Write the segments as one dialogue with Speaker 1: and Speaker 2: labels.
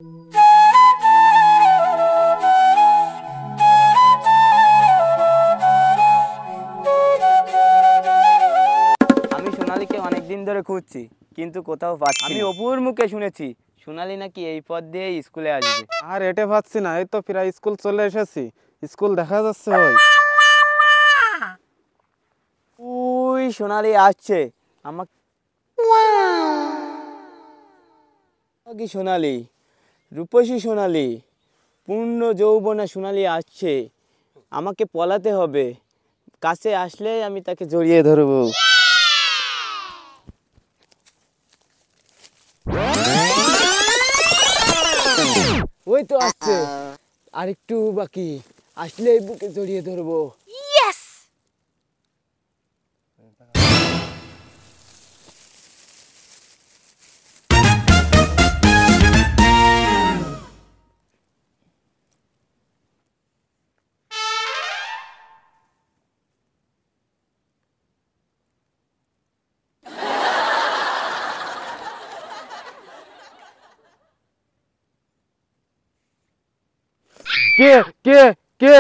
Speaker 1: আমি সোনালীকে অনেকদিন ধরে খুঁজছি, কিন্তু কোথাও পাচ্ছি না। আমি অপুর মুখে শুনেছি সোনালী নাকি এই পথ দিয়ে স্কুলে আসবে।
Speaker 2: আর এটে পাচ্ছি না, এই তো প্রায় স্কুল চলে এসেছি। স্কুল দেখা যাচ্ছে ওই।
Speaker 1: ওই সোনালী আসছে। আমাকে কি সোনালী, রূপসী সোনালী, পূর্ণ যৌবনা সোনালী আসছে। আমাকে পলাতে হবে, কাছে আসলে আমি তাকে জড়িয়ে ধরবো। ওই তো আসছে, আরেকটু বাকি, আসলেই বুকে জড়িয়ে ধরবো।
Speaker 2: কে কে কে?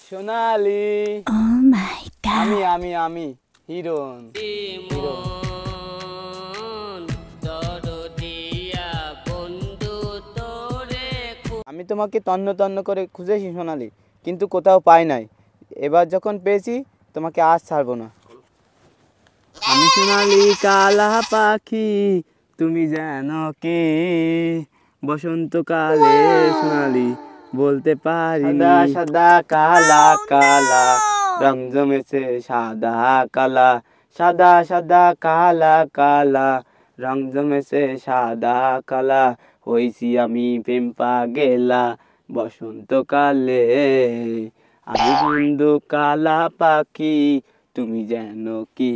Speaker 1: সোনালী,
Speaker 3: Oh my god.
Speaker 1: আমি হিরণ। আমি তোমাকে তন্ন তন্ন করে খুঁজেছি সোনালী, কিন্তু কোথাও পাই নাই। এবার যখন পেয়েছি তোমাকে আজ ছাড়বো না। আমি সোনালী কালা পাখি, তুমি জানো কে? বসন্তকালে সোনালী বলতে পারি, সাদা সাদা কালা কালা রং জমেছে সাদা কালা, সাদা সাদা কালা কালা রং জমেছে সাদা কালা, হইছি আমি প্রেম পাগেলা বসন্তকালে। আমি বন্ধু কালা পাখি, তুমি জানো কি?